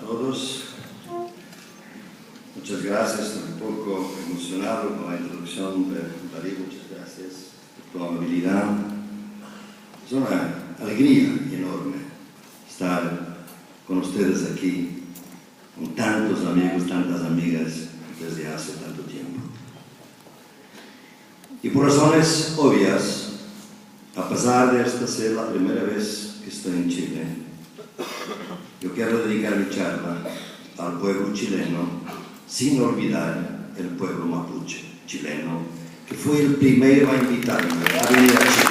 todos. Muchas gracias, estoy un poco emocionado con la introducción de Darío, muchas gracias por tu amabilidad. Es una alegría enorme estar con ustedes aquí, con tantos amigos, tantas amigas desde hace tanto tiempo. Y por razones obvias, a pesar de esta ser la primera vez que estoy en Chile, yo quiero dedicar mi charla al pueblo chileno, sin olvidar el pueblo mapuche chileno, que fue el primero a invitarme a venir a Chile.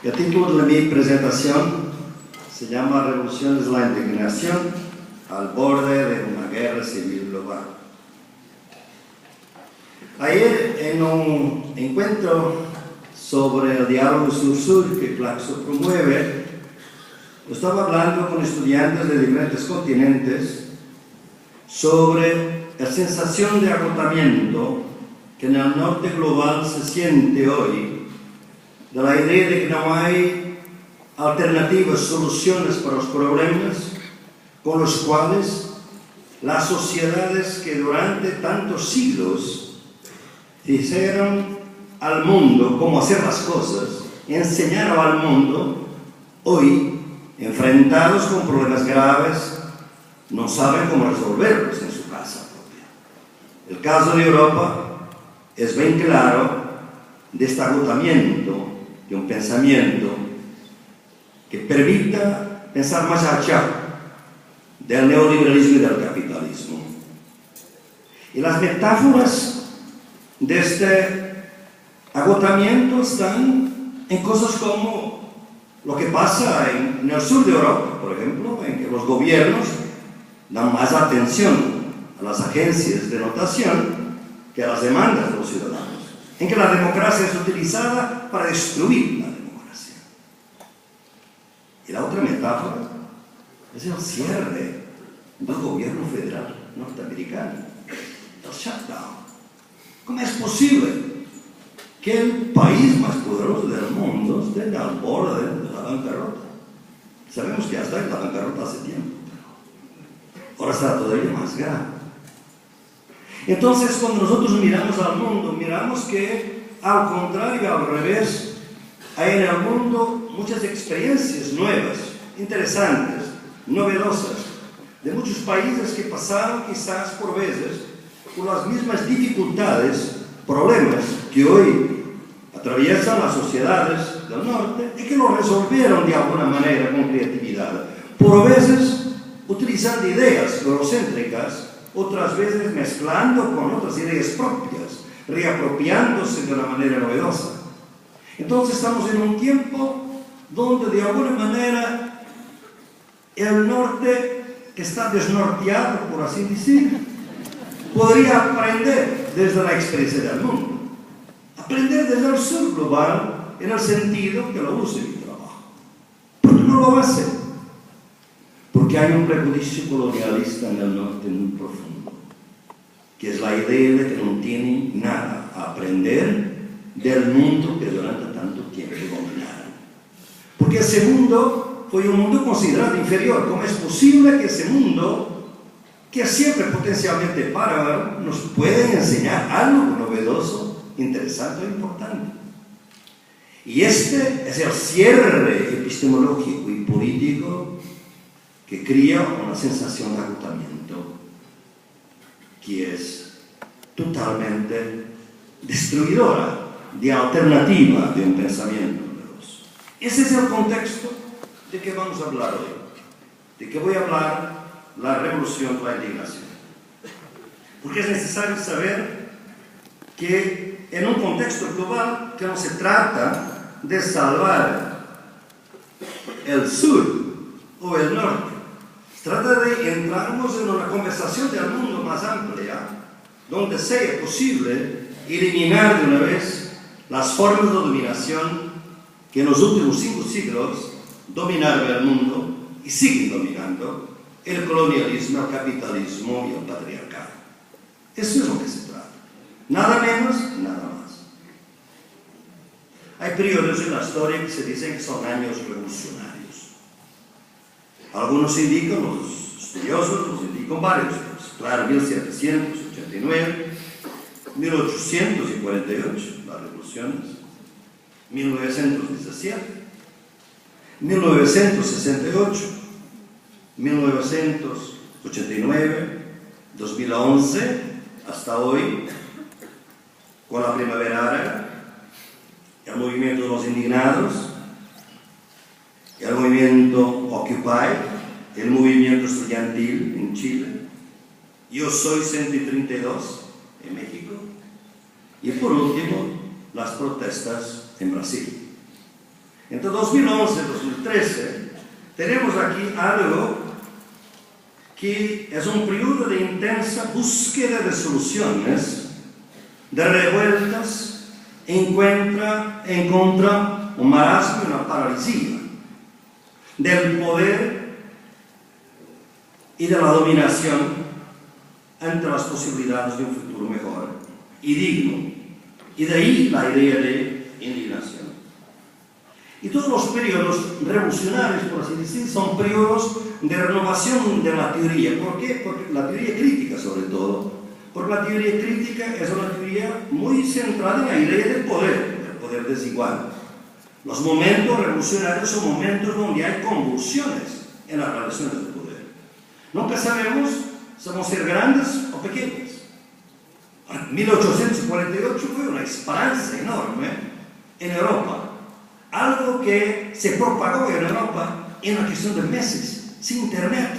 El título de mi presentación se llama Revoluciones de la Indignación al borde de una guerra civil global. Ayer, en un encuentro sobre el diálogo sur-sur que Claxo promueve, estaba hablando con estudiantes de diferentes continentes sobre la sensación de agotamiento que en el norte global se siente hoy, de la idea de que no hay alternativas, soluciones para los problemas con los cuales las sociedades que durante tantos siglos dijeron al mundo cómo hacer las cosas, enseñaron al mundo, hoy, enfrentados con problemas graves, no saben cómo resolverlos en su casa propia. El caso de Europa es bien claro de este agotamiento de un pensamiento que permita pensar más allá del neoliberalismo y del capitalismo. Y las metáforas de este agotamiento están en cosas como lo que pasa en el sur de Europa, por ejemplo, en que los gobiernos dan más atención a las agencias de notación que a las demandas de los ciudadanos, en que la democracia es utilizada para destruir la democracia. Y la otra metáfora es el cierre del gobierno federal norteamericano, el shutdown. ¿Cómo es posible que el país más poderoso del mundo esté al borde de la bancarrota? Sabemos que ya está en la bancarrota hace tiempo, pero ahora está todavía más grave. Entonces, cuando nosotros miramos al mundo, miramos que al contrario, al revés, hay en el mundo muchas experiencias nuevas, interesantes, novedosas, de muchos países que pasaron quizás por veces por las mismas dificultades, problemas que hoy atraviesan las sociedades del norte y que lo resolvieron de alguna manera con creatividad, por veces utilizando ideas eurocéntricas, otras veces mezclando con otras ideas propias, reapropiándose de una manera novedosa. Entonces estamos en un tiempo donde de alguna manera el norte, que está desnorteado, por así decir, podría aprender desde la experiencia del mundo, aprender desde el sur global en el sentido que lo use mi trabajo. ¿Por qué no lo hace? Porque hay un prejuicio colonialista en el norte muy profundo, que es la idea de que no tienen nada a aprender del mundo que durante tanto tiempo dominaron. Porque ese mundo fue un mundo considerado inferior. ¿Cómo es posible que ese mundo, que siempre potencialmente para nos puede enseñar algo novedoso, interesante o importante? Y este es el cierre epistemológico y político que crea una sensación de agotamiento que es totalmente destruidora de alternativa de un pensamiento novedoso. Ese es el contexto de que vamos a hablar hoy, de que voy a hablar la revolución de la indignación. Porque es necesario saber que en un contexto global que no se trata de salvar el sur o el norte, se trata de entrarnos en una conversación del mundo más amplia, donde sea posible eliminar de una vez las formas de dominación que en los últimos 5 siglos dominaron el mundo y siguen dominando: el colonialismo, el capitalismo y el patriarcado. Eso es lo que se trata. Nada menos, nada más. Hay periodos en la historia que se dicen que son años revolucionarios. Algunos indican, los estudiosos nos indican varios. Claro, 1789, 1848, las revoluciones, 1917, 1968, 1989, 2011, hasta hoy, con la primavera árabe, el movimiento de los indignados, el movimiento Occupy, el movimiento estudiantil en Chile, Yo Soy 132 en México, y por último, las protestas en Brasil. Entre 2011 y 2013, tenemos aquí algo que es un periodo de intensa búsqueda de soluciones, de revueltas, encuentra un marasmo y una paralisia del poder y de la dominación ante las posibilidades de un futuro mejor y digno. Y de ahí la idea de indignación. Y todos los periodos revolucionarios, por así decir, son periodos de renovación de la teoría. ¿Por qué? Porque la teoría crítica, sobre todo. Porque la teoría crítica es una teoría muy centrada en la idea del poder desigual. Los momentos revolucionarios son momentos donde hay convulsiones en las relaciones de poder. Nunca sabemos si vamos a ser grandes o pequeños. 1848 fue una esperanza enorme en Europa. Algo que se propagó en Europa en una cuestión de meses, sin internet,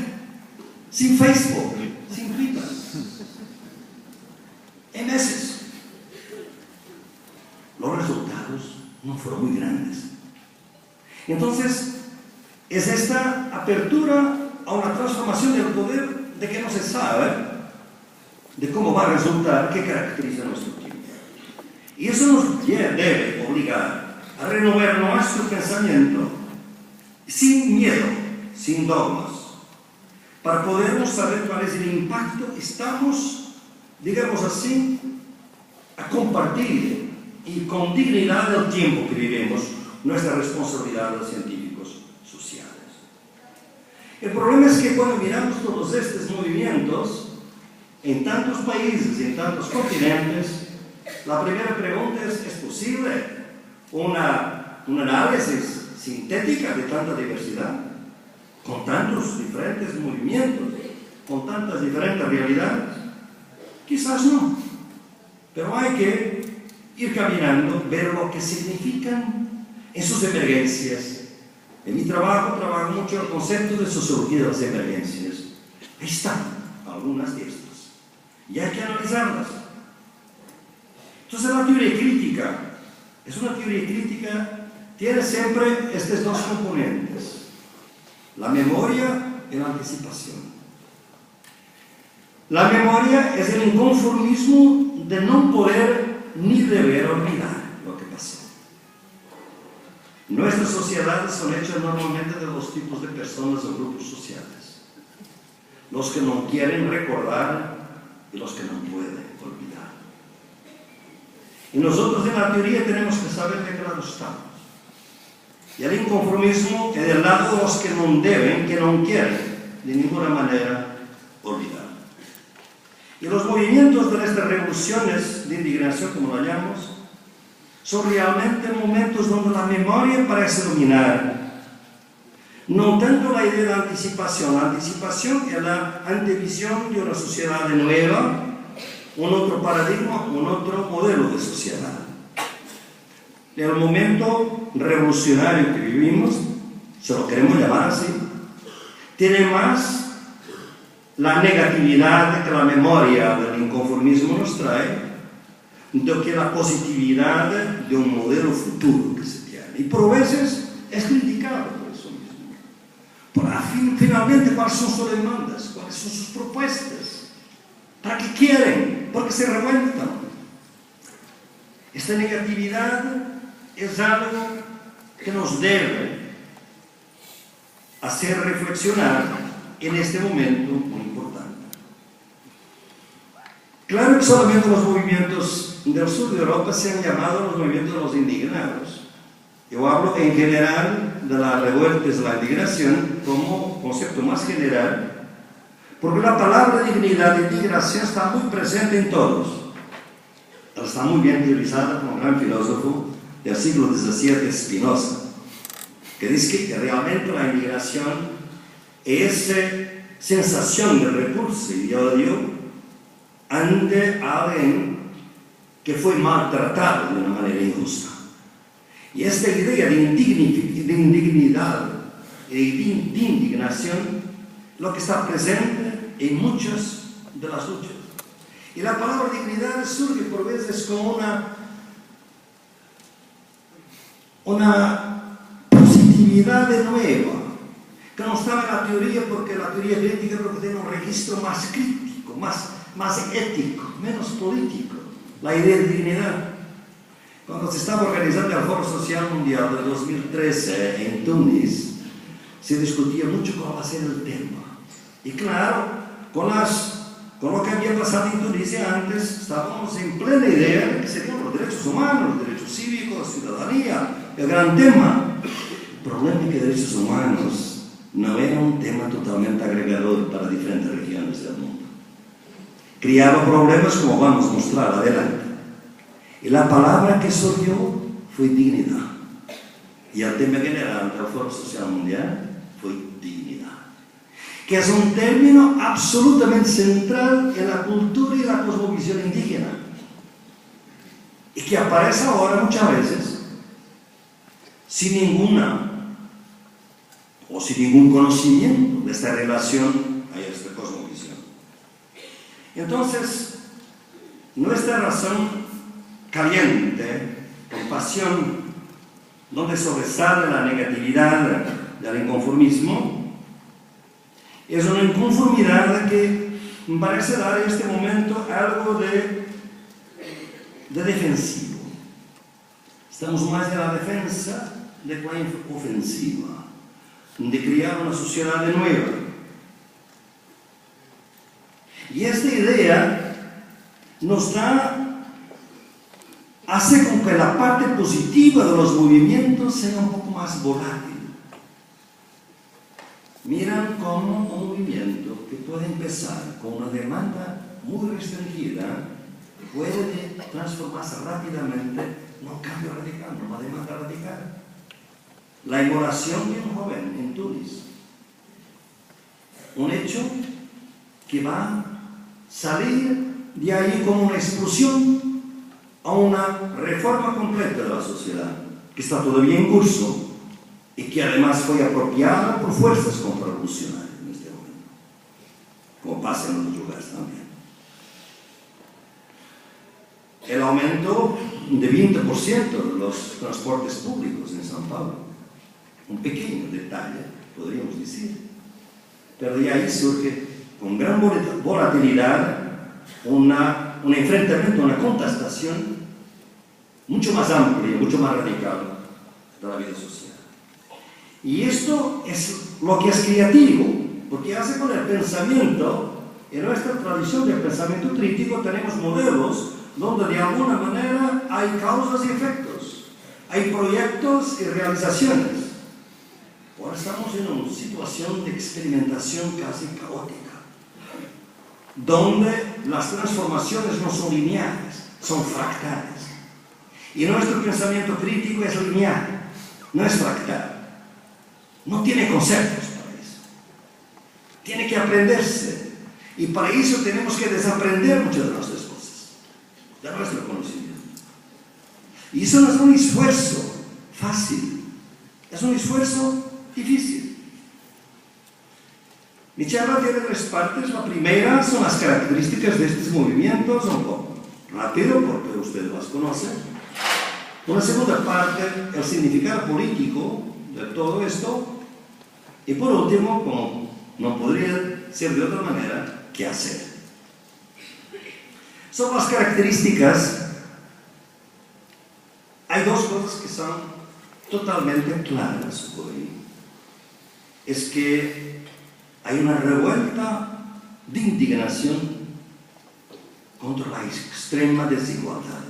sin Facebook, sin Twitter. En meses. Los resultados no fueron muy grandes. Entonces, es esta apertura a una transformación del poder de que no se sabe de cómo va a resultar, qué caracteriza nuestro tiempo. Y eso nos debe obligar a renovar nuestro pensamiento sin miedo, sin dogmas, para podernos saber cuál es el impacto que estamos, digamos así, a compartir y con dignidad del tiempo que vivimos, nuestra responsabilidad de los científicos sociales. El problema es que cuando miramos todos estos movimientos, en tantos países y en tantos continentes, la primera pregunta es posible un análisis sintética de tanta diversidad, con tantos diferentes movimientos, con tantas diferentes realidades? Quizás no, pero hay que ir caminando, ver lo que significan en sus emergencias. En mi trabajo mucho el concepto de sociología de las emergencias. Ahí están algunas de estas. Y hay que analizarlas. Entonces la teoría crítica es una teoría crítica, tiene siempre estos dos componentes: la memoria y la anticipación. La memoria es el inconformismo de no poder ni deber olvidar lo que pasó. Nuestras sociedades son hechas normalmente de dos tipos de personas o grupos sociales: los que no quieren recordar y los que no pueden olvidar. Y nosotros en la teoría tenemos que saber de qué lado estamos. Y el inconformismo es del lado de los que no deben, que no quieren de ninguna manera olvidar. Y los movimientos de estas revoluciones de indignación, como lo llamamos, son realmente momentos donde la memoria parece dominar. No tanto la idea de anticipación. La anticipación es la antevisión de una sociedad nueva, un otro paradigma, un otro modelo de sociedad. El momento revolucionario que vivimos, si lo queremos llamar así, tiene más la negatividad que la memoria del inconformismo nos trae, do que la positividad de un modelo futuro que se tiene. Y por veces es criticado por eso mismo. Finalmente, ¿cuáles son sus demandas? ¿Cuáles son sus propuestas? ¿Para qué quieren? ¿Por qué se revueltan? Esta negatividad es algo que nos debe hacer reflexionar en este momento muy importante. Claro que solamente los movimientos del sur de Europa se han llamado los movimientos de los indignados. Yo hablo en general de las revueltas de la indignación como concepto más general, porque la palabra dignidad e indignación está muy presente en todos. Está muy bien teorizada por un gran filósofo del siglo XVII, Spinoza, que dice que realmente la indignación es sensación de repulsa y de odio ante alguien que fue maltratado de una manera injusta. Y esta idea de indignidad y de indignación, lo que está presente en muchas de las luchas. Y la palabra dignidad surge por veces como una positividad nueva, que no estaba en la teoría, porque la teoría crítica creo que tiene un registro más crítico, más ético, menos político, la idea de dignidad. Cuando se estaba organizando el Foro Social Mundial de 2013 en Túnez, se discutía mucho cuál va a ser el tema. Y claro, con lo que había pasado en Tunisia antes, estábamos en plena idea de que serían los derechos humanos, los derechos cívicos, ciudadanía, el gran tema. El problema es que derechos humanos no era un tema totalmente agregador para diferentes regiones del mundo. Creaba problemas como vamos a mostrar adelante. Y la palabra que surgió fue dignidad. Y el tema general del Foro Social Mundial fue dignidad, que es un término absolutamente central en la cultura y la cosmovisión indígena, y que aparece ahora muchas veces sin ningún conocimiento de esta relación a esta cosmovisión. Entonces, nuestra razón caliente, con pasión, donde sobresale la negatividad del inconformismo, es una inconformidad que parece dar en este momento algo de defensivo. Estamos más en la defensa de la ofensiva, de crear una sociedad nueva. Y esta idea hace con que la parte positiva de los movimientos sea un poco más volátil. Miran como un movimiento que puede empezar con una demanda muy restringida puede transformarse rápidamente en un cambio radical, en una demanda radical. La inmolación de un joven en Túnez, un hecho que va a salir de ahí como una explosión a una reforma completa de la sociedad, que está todavía en curso y que además fue apropiada por fuerzas contrarrevolucionarias en este momento, como pasa en otros lugares también. El aumento de 20% de los transportes públicos en São Paulo, un pequeño detalle, podríamos decir, pero de ahí surge con gran volatilidad un enfrentamiento, una contestación mucho más amplia, mucho más radical de la vida social. Y esto es lo que es creativo, porque hace con el pensamiento, en nuestra tradición del pensamiento crítico tenemos modelos donde de alguna manera hay causas y efectos, hay proyectos y realizaciones. Ahora estamos en una situación de experimentación casi caótica, donde las transformaciones no son lineales, son fractales. Y nuestro pensamiento crítico es lineal, no es fractal. No tiene conceptos para eso. Tiene que aprenderse. Y para eso tenemos que desaprender muchas de nuestras cosas, de nuestro conocimiento. Y eso no es un esfuerzo fácil, es un esfuerzo difícil. Mi charla tiene tres partes. La primera son las características de estos movimientos, un poco rápido porque ustedes las conocen. Una segunda parte, el significado político de todo esto. Y por último, como no podría ser de otra manera, ¿qué hacer? Son las características. Hay dos cosas que son totalmente claras hoy. Es que hay una revuelta de indignación contra la extrema desigualdad.